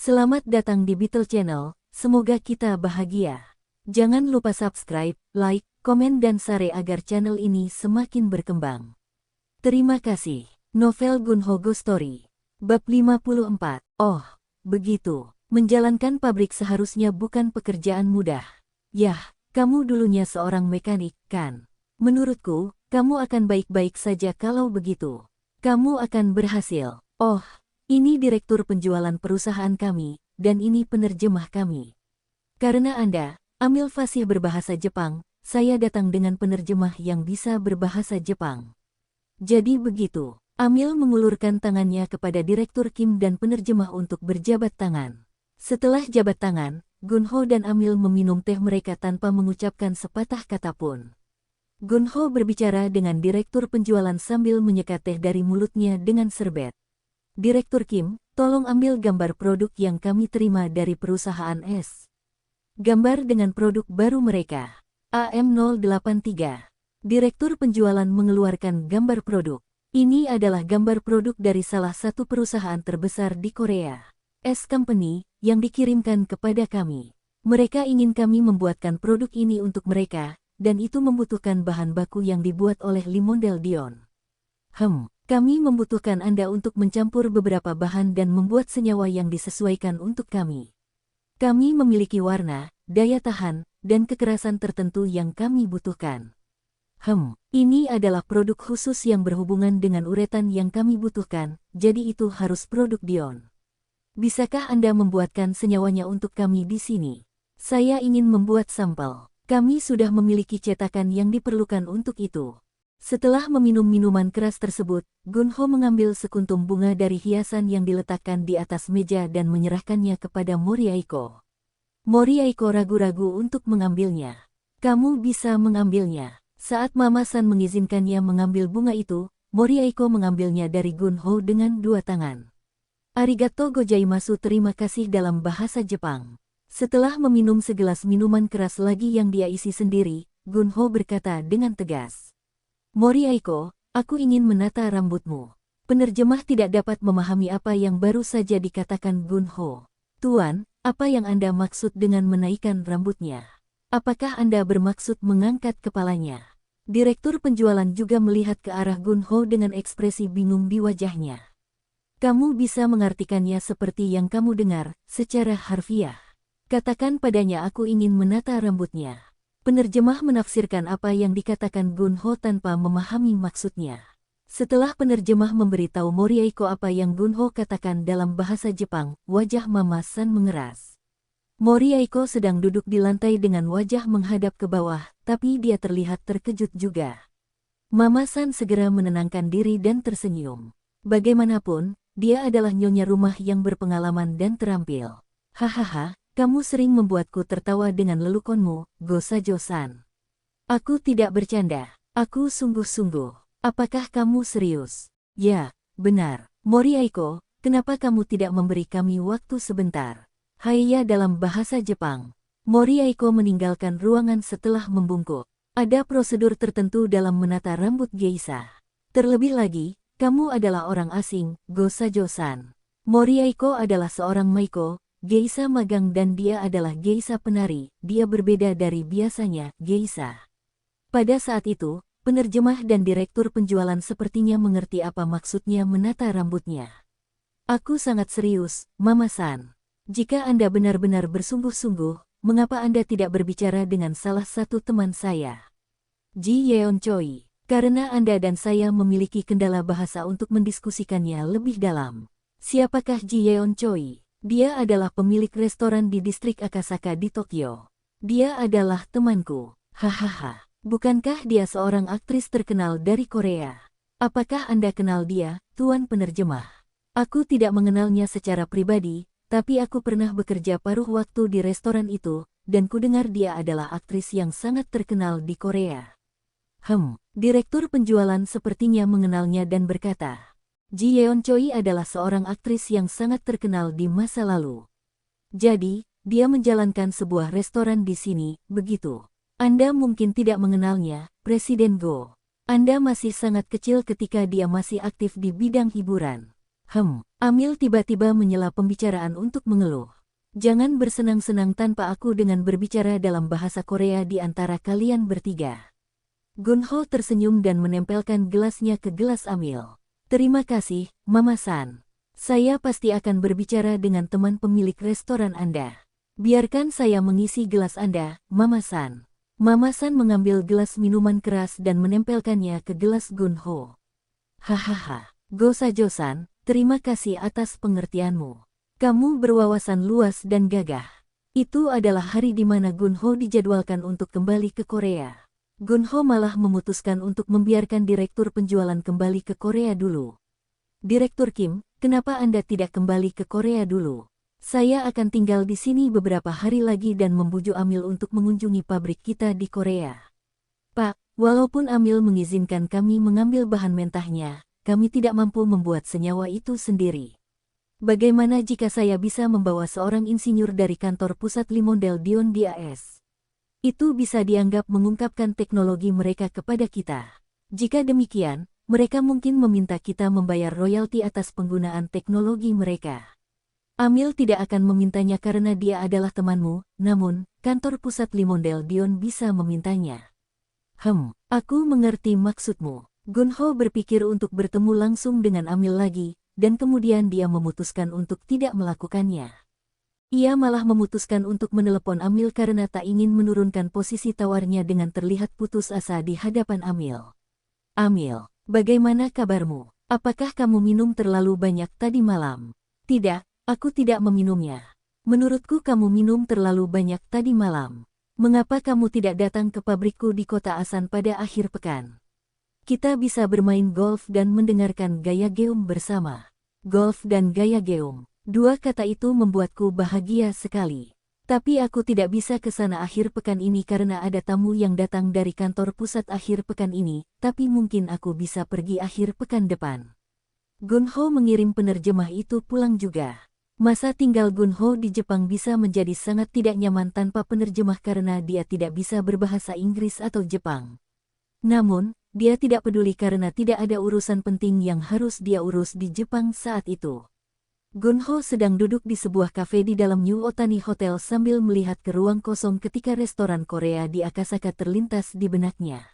Selamat datang di Beetle Channel, semoga kita bahagia. Jangan lupa subscribe, like, komen dan share agar channel ini semakin berkembang. Terima kasih. Novel Gunho Ghost Story. Bab 54. Oh, begitu. Menjalankan pabrik seharusnya bukan pekerjaan mudah. Yah, kamu dulunya seorang mekanik, kan? Menurutku, kamu akan baik-baik saja kalau begitu. Kamu akan berhasil. Oh, ini direktur penjualan perusahaan kami, dan ini penerjemah kami. Karena Anda, Amil fasih berbahasa Jepang, saya datang dengan penerjemah yang bisa berbahasa Jepang. Jadi begitu, Amil mengulurkan tangannya kepada Direktur Kim dan penerjemah untuk berjabat tangan. Setelah jabat tangan, Gunho dan Amil meminum teh mereka tanpa mengucapkan sepatah kata pun. Gunho berbicara dengan Direktur penjualan sambil menyekat teh dari mulutnya dengan serbet. Direktur Kim, tolong ambil gambar produk yang kami terima dari perusahaan S. Gambar dengan produk baru mereka. AM083. Direktur penjualan mengeluarkan gambar produk. Ini adalah gambar produk dari salah satu perusahaan terbesar di Korea. S Company, yang dikirimkan kepada kami. Mereka ingin kami membuatkan produk ini untuk mereka, dan itu membutuhkan bahan baku yang dibuat oleh Limondel Dion. Kami membutuhkan Anda untuk mencampur beberapa bahan dan membuat senyawa yang disesuaikan untuk kami. Kami memiliki warna, daya tahan, dan kekerasan tertentu yang kami butuhkan. Ini adalah produk khusus yang berhubungan dengan uretan yang kami butuhkan, jadi itu harus produk Dion. Bisakah Anda membuatkan senyawanya untuk kami di sini? Saya ingin membuat sampel. Kami sudah memiliki cetakan yang diperlukan untuk itu. Setelah meminum minuman keras tersebut, Gunho mengambil sekuntum bunga dari hiasan yang diletakkan di atas meja dan menyerahkannya kepada Moriaiko. Moriaiko ragu-ragu untuk mengambilnya. Kamu bisa mengambilnya. Saat Mama San mengizinkannya mengambil bunga itu, Moriaiko mengambilnya dari Gunho dengan dua tangan. Arigato gozaimasu, terima kasih dalam bahasa Jepang. Setelah meminum segelas minuman keras lagi yang dia isi sendiri, Gunho berkata dengan tegas. Moriaiko, aku ingin menata rambutmu. Penerjemah tidak dapat memahami apa yang baru saja dikatakan Gunho. Tuan, apa yang Anda maksud dengan menaikkan rambutnya? Apakah Anda bermaksud mengangkat kepalanya? Direktur penjualan juga melihat ke arah Gunho dengan ekspresi bingung di wajahnya. Kamu bisa mengartikannya seperti yang kamu dengar, secara harfiah. Katakan padanya aku ingin menata rambutnya. Penerjemah menafsirkan apa yang dikatakan Gunho tanpa memahami maksudnya. Setelah penerjemah memberitahu Moriaiko apa yang Gunho katakan dalam bahasa Jepang, wajah Mama San mengeras. Moriaiko sedang duduk di lantai dengan wajah menghadap ke bawah, tapi dia terlihat terkejut juga. Mama San segera menenangkan diri dan tersenyum. Bagaimanapun, dia adalah nyonya rumah yang berpengalaman dan terampil. Hahaha. Kamu sering membuatku tertawa dengan lelukonmu, Gosajo-san. Aku tidak bercanda. Aku sungguh-sungguh. Apakah kamu serius? Ya, benar. Moriaiko, kenapa kamu tidak memberi kami waktu sebentar? Haiya dalam bahasa Jepang. Moriaiko meninggalkan ruangan setelah membungkuk. Ada prosedur tertentu dalam menata rambut geisha. Terlebih lagi, kamu adalah orang asing, Gosajo-san. Moriaiko adalah seorang maiko, geisha magang, dan dia adalah geisha penari. Dia berbeda dari biasanya geisha. Pada saat itu, penerjemah dan direktur penjualan sepertinya mengerti apa maksudnya menata rambutnya. Aku sangat serius, Mama San. Jika Anda benar-benar bersungguh-sungguh, mengapa Anda tidak berbicara dengan salah satu teman saya? Ji Yeon Choi. Karena Anda dan saya memiliki kendala bahasa untuk mendiskusikannya lebih dalam. Siapakah Ji Yeon Choi? Dia adalah pemilik restoran di distrik Akasaka di Tokyo. Dia adalah temanku. Hahaha. Bukankah dia seorang aktris terkenal dari Korea? Apakah Anda kenal dia, Tuan penerjemah? Aku tidak mengenalnya secara pribadi, tapi aku pernah bekerja paruh waktu di restoran itu, dan kudengar dia adalah aktris yang sangat terkenal di Korea. Direktur penjualan sepertinya mengenalnya dan berkata, Ji Yeon Choi adalah seorang aktris yang sangat terkenal di masa lalu. Jadi, dia menjalankan sebuah restoran di sini, begitu. Anda mungkin tidak mengenalnya, Presiden Go. Anda masih sangat kecil ketika dia masih aktif di bidang hiburan. Amil tiba-tiba menyela pembicaraan untuk mengeluh. Jangan bersenang-senang tanpa aku dengan berbicara dalam bahasa Korea di antara kalian bertiga. Gunho tersenyum dan menempelkan gelasnya ke gelas Amil. Terima kasih, Mama San. Saya pasti akan berbicara dengan teman pemilik restoran Anda. Biarkan saya mengisi gelas Anda, Mama San. Mama San mengambil gelas minuman keras dan menempelkannya ke gelas Gunho. Hahaha, Gosajo-san, terima kasih atas pengertianmu. Kamu berwawasan luas dan gagah. Itu adalah hari di mana Gunho dijadwalkan untuk kembali ke Korea. Gunho malah memutuskan untuk membiarkan direktur penjualan kembali ke Korea dulu. Direktur Kim, kenapa Anda tidak kembali ke Korea dulu? Saya akan tinggal di sini beberapa hari lagi dan membujuk Amil untuk mengunjungi pabrik kita di Korea. Pak, walaupun Amil mengizinkan kami mengambil bahan mentahnya, kami tidak mampu membuat senyawa itu sendiri. Bagaimana jika saya bisa membawa seorang insinyur dari kantor pusat Limondel Dion DAS? Itu bisa dianggap mengungkapkan teknologi mereka kepada kita. Jika demikian, mereka mungkin meminta kita membayar royalti atas penggunaan teknologi mereka. Amil tidak akan memintanya karena dia adalah temanmu, namun, kantor pusat Limondel Dion bisa memintanya. Aku mengerti maksudmu. Gunho berpikir untuk bertemu langsung dengan Amil lagi, dan kemudian dia memutuskan untuk tidak melakukannya. Ia malah memutuskan untuk menelepon Amil karena tak ingin menurunkan posisi tawarnya dengan terlihat putus asa di hadapan Amil. Amil, bagaimana kabarmu? Apakah kamu minum terlalu banyak tadi malam? Tidak, aku tidak meminumnya. Menurutku kamu minum terlalu banyak tadi malam. Mengapa kamu tidak datang ke pabrikku di kota Asan pada akhir pekan? Kita bisa bermain golf dan mendengarkan gaya geum bersama. Golf dan gaya geum. Dua kata itu membuatku bahagia sekali. Tapi aku tidak bisa ke sana akhir pekan ini karena ada tamu yang datang dari kantor pusat akhir pekan ini, tapi mungkin aku bisa pergi akhir pekan depan. Gunho mengirim penerjemah itu pulang juga. Masa tinggal Gunho di Jepang bisa menjadi sangat tidak nyaman tanpa penerjemah karena dia tidak bisa berbahasa Inggris atau Jepang. Namun, dia tidak peduli karena tidak ada urusan penting yang harus dia urus di Jepang saat itu. Gunho sedang duduk di sebuah kafe di dalam New Otani Hotel sambil melihat ke ruang kosong ketika restoran Korea di Akasaka terlintas di benaknya.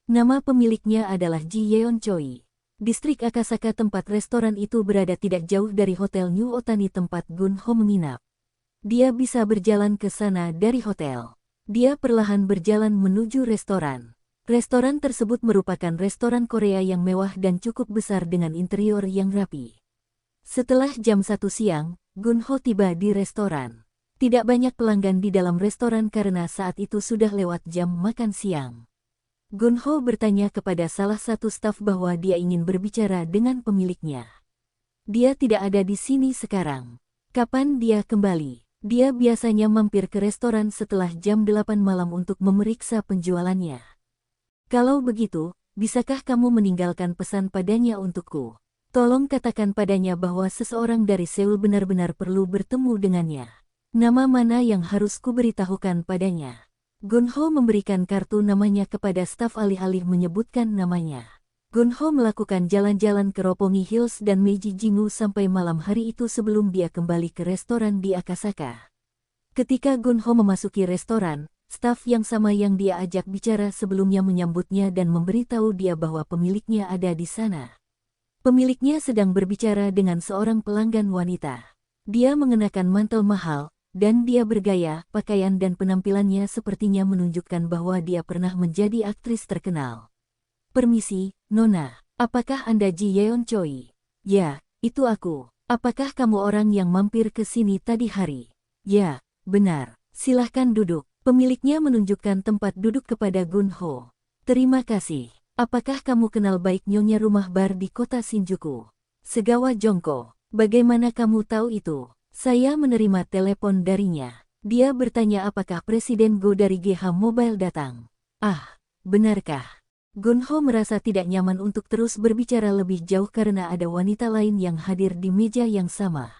Nama pemiliknya adalah Ji Yeon Choi. Distrik Akasaka tempat restoran itu berada tidak jauh dari Hotel New Otani tempat Gunho menginap. Dia bisa berjalan ke sana dari hotel. Dia perlahan berjalan menuju restoran. Restoran tersebut merupakan restoran Korea yang mewah dan cukup besar dengan interior yang rapi. Setelah jam 1 siang, Gunho tiba di restoran. Tidak banyak pelanggan di dalam restoran karena saat itu sudah lewat jam makan siang. Gunho bertanya kepada salah satu staf bahwa dia ingin berbicara dengan pemiliknya. Dia tidak ada di sini sekarang. Kapan dia kembali? Dia biasanya mampir ke restoran setelah jam 8 malam untuk memeriksa penjualannya. Kalau begitu, bisakah kamu meninggalkan pesan padanya untukku? Tolong katakan padanya bahwa seseorang dari Seoul benar-benar perlu bertemu dengannya. Nama mana yang harus kuberitahukan padanya? Gunho memberikan kartu namanya kepada staf alih-alih menyebutkan namanya. Gunho melakukan jalan-jalan ke Roppongi Hills dan Meiji Jingu sampai malam hari itu sebelum dia kembali ke restoran di Akasaka. Ketika Gunho memasuki restoran, staf yang sama yang dia ajak bicara sebelumnya menyambutnya dan memberitahu dia bahwa pemiliknya ada di sana. Pemiliknya sedang berbicara dengan seorang pelanggan wanita. Dia mengenakan mantel mahal, dan dia bergaya, pakaian dan penampilannya sepertinya menunjukkan bahwa dia pernah menjadi aktris terkenal. Permisi, Nona, apakah Anda Ji Yeon Choi? Ya, itu aku. Apakah kamu orang yang mampir ke sini tadi hari? Ya, benar. Silahkan duduk. Pemiliknya menunjukkan tempat duduk kepada Gunho. Terima kasih. Apakah kamu kenal baik nyonya rumah bar di kota Shinjuku? Segawa Jongko, bagaimana kamu tahu itu? Saya menerima telepon darinya. Dia bertanya apakah Presiden Go dari GH Mobile datang. Ah, benarkah? Gunho merasa tidak nyaman untuk terus berbicara lebih jauh karena ada wanita lain yang hadir di meja yang sama.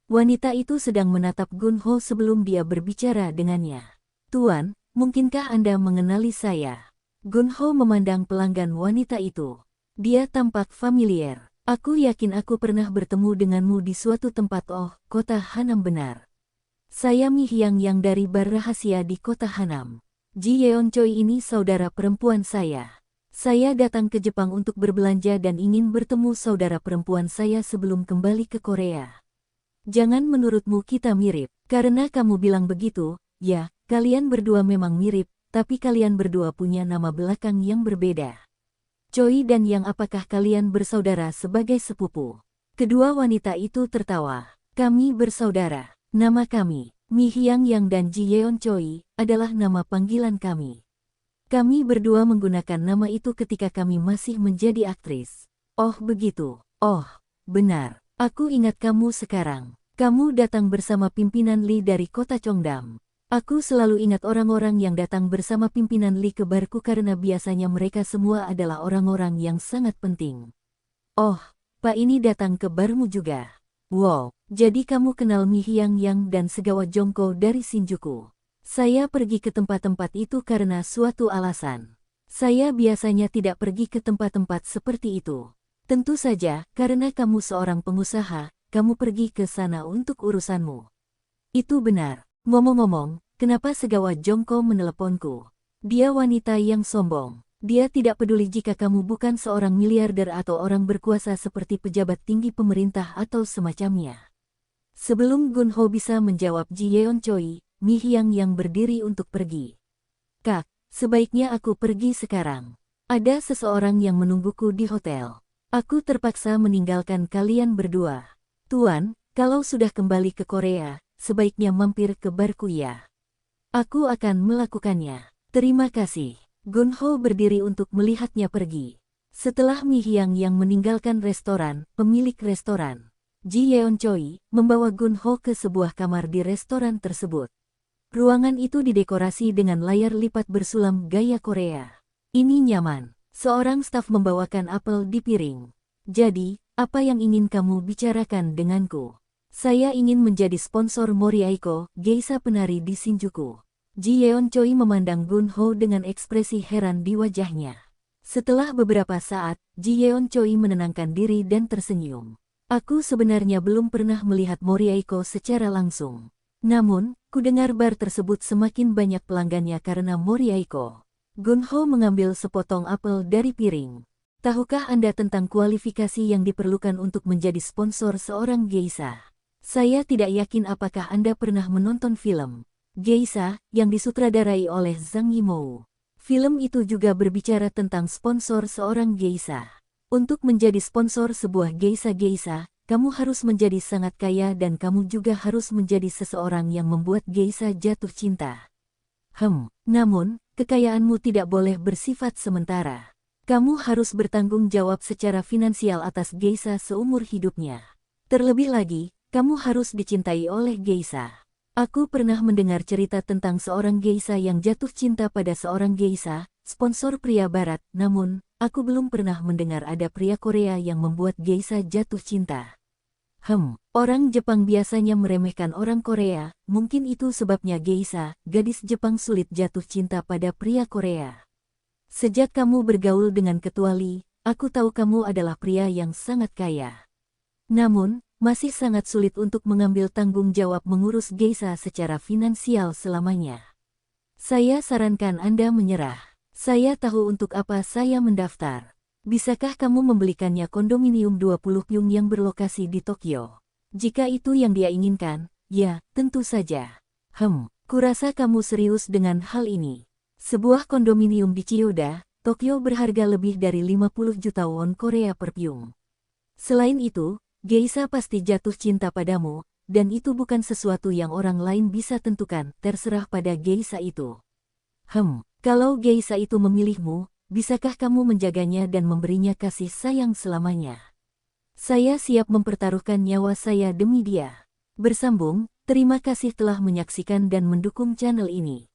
Wanita itu sedang menatap Gunho sebelum dia berbicara dengannya. Tuan, mungkinkah Anda mengenali saya? Gunho memandang pelanggan wanita itu. Dia tampak familiar. Aku yakin aku pernah bertemu denganmu di suatu tempat. Oh, kota Hanam benar. Saya Mi Hyang yang dari bar rahasia di kota Hanam. Ji Yeon Choi ini saudara perempuan saya. Saya datang ke Jepang untuk berbelanja dan ingin bertemu saudara perempuan saya sebelum kembali ke Korea. Jangan menurutmu kita mirip. Karena kamu bilang begitu, ya, kalian berdua memang mirip, tapi kalian berdua punya nama belakang yang berbeda. Choi dan Yang, apakah kalian bersaudara sebagai sepupu? Kedua wanita itu tertawa. Kami bersaudara. Nama kami, Mi Hyang Yang dan Ji Yeon Choi, adalah nama panggilan kami. Kami berdua menggunakan nama itu ketika kami masih menjadi aktris. Oh begitu. Oh, benar. Aku ingat kamu sekarang. Kamu datang bersama pimpinan Lee dari kota Cheongdam. Aku selalu ingat orang-orang yang datang bersama pimpinan Lee ke barku karena biasanya mereka semua adalah orang-orang yang sangat penting. Oh, Pak ini datang ke barmu juga. Wow, jadi kamu kenal Mi Hyang Yang dan Segawat Jongko dari Shinjuku. Saya pergi ke tempat-tempat itu karena suatu alasan. Saya biasanya tidak pergi ke tempat-tempat seperti itu. Tentu saja, karena kamu seorang pengusaha, kamu pergi ke sana untuk urusanmu. Itu benar. Ngomong-ngomong, kenapa Segawat Jongko meneleponku? Dia wanita yang sombong. Dia tidak peduli jika kamu bukan seorang miliarder atau orang berkuasa seperti pejabat tinggi pemerintah atau semacamnya. Sebelum Gun Ho bisa menjawab, Ji Yeon Choi, Mi Hyang yang berdiri untuk pergi. Kak, sebaiknya aku pergi sekarang. Ada seseorang yang menungguku di hotel. Aku terpaksa meninggalkan kalian berdua. Tuan, kalau sudah kembali ke Korea, sebaiknya mampir ke barku ya. Aku akan melakukannya. Terima kasih. Gun Ho berdiri untuk melihatnya pergi. Setelah Mi Hyang yang meninggalkan restoran, pemilik restoran, Ji Yeon Choi, membawa Gun Ho ke sebuah kamar di restoran tersebut. Ruangan itu didekorasi dengan layar lipat bersulam gaya Korea. Ini nyaman. Seorang staf membawakan apel di piring. Jadi, apa yang ingin kamu bicarakan denganku? Saya ingin menjadi sponsor Moriaiko, geisha penari di Shinjuku. Ji Yeon Choi memandang Gun Ho dengan ekspresi heran di wajahnya. Setelah beberapa saat, Ji Yeon Choi menenangkan diri dan tersenyum. Aku sebenarnya belum pernah melihat Moriaiko secara langsung. Namun, kudengar bar tersebut semakin banyak pelanggannya karena Moriaiko. Gun Ho mengambil sepotong apel dari piring. Tahukah Anda tentang kualifikasi yang diperlukan untuk menjadi sponsor seorang geisha? Saya tidak yakin apakah Anda pernah menonton film Geisha yang disutradarai oleh Zhang Yimou. Film itu juga berbicara tentang sponsor seorang geisha. Untuk menjadi sponsor sebuah geisha, kamu harus menjadi sangat kaya dan kamu juga harus menjadi seseorang yang membuat geisha jatuh cinta. Namun, kekayaanmu tidak boleh bersifat sementara. Kamu harus bertanggung jawab secara finansial atas geisha seumur hidupnya. Terlebih lagi, kamu harus dicintai oleh geisha. Aku pernah mendengar cerita tentang seorang geisha yang jatuh cinta pada seorang geisha, sponsor pria barat, namun, aku belum pernah mendengar ada pria Korea yang membuat geisha jatuh cinta. Orang Jepang biasanya meremehkan orang Korea, mungkin itu sebabnya geisha, gadis Jepang sulit jatuh cinta pada pria Korea. Sejak kamu bergaul dengan Ketua Lee, aku tahu kamu adalah pria yang sangat kaya. Namun, masih sangat sulit untuk mengambil tanggung jawab mengurus geisha secara finansial selamanya. Saya sarankan Anda menyerah. Saya tahu untuk apa saya mendaftar. Bisakah kamu membelikannya kondominium 20 pyung yang berlokasi di Tokyo? Jika itu yang dia inginkan, ya, tentu saja. Kurasa kamu serius dengan hal ini. Sebuah kondominium di Chiyoda, Tokyo berharga lebih dari 50 juta won Korea per pyung. Selain itu, geisha pasti jatuh cinta padamu, dan itu bukan sesuatu yang orang lain bisa tentukan, terserah pada geisha itu. Kalau geisha itu memilihmu, bisakah kamu menjaganya dan memberinya kasih sayang selamanya? Saya siap mempertaruhkan nyawa saya demi dia. Bersambung, terima kasih telah menyaksikan dan mendukung channel ini.